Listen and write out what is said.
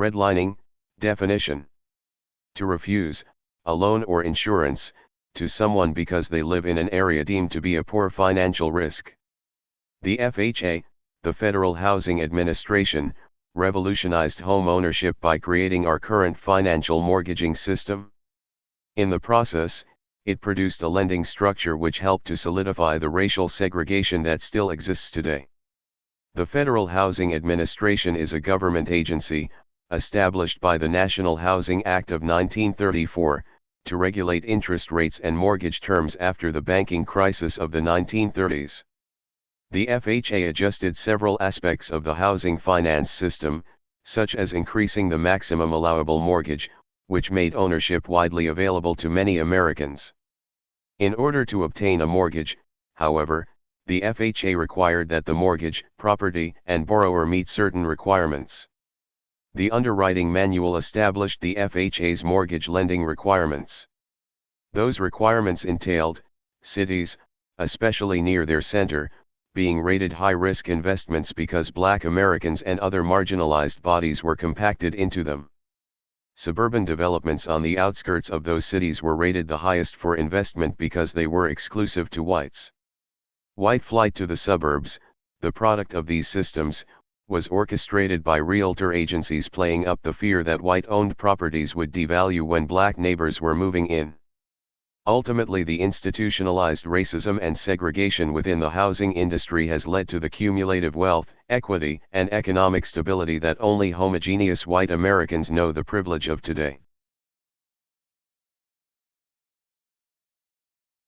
Redlining, definition. To refuse a loan or insurance to someone because they live in an area deemed to be a poor financial risk. The FHA, the Federal Housing Administration, revolutionized home ownership by creating our current financial mortgaging system. In the process, it produced a lending structure which helped to solidify the racial segregation that still exists today. The Federal Housing Administration is a government agency, established by the National Housing Act of 1934, to regulate interest rates and mortgage terms after the banking crisis of the 1930s. The FHA adjusted several aspects of the housing finance system, such as increasing the maximum allowable mortgage, which made ownership widely available to many Americans. In order to obtain a mortgage, however, the FHA required that the mortgage, property, and borrower meet certain requirements. The underwriting manual established the FHA's mortgage lending requirements. Those requirements entailed cities, especially near their center, being rated high-risk investments because Black Americans and other marginalized bodies were compacted into them. Suburban developments on the outskirts of those cities were rated the highest for investment because they were exclusive to whites. White flight to the suburbs, the product of these systems, was orchestrated by realtor agencies playing up the fear that white-owned properties would devalue when black neighbors were moving in. Ultimately, the institutionalized racism and segregation within the housing industry has led to the cumulative wealth, equity, and economic stability that only homogeneous white Americans know the privilege of today.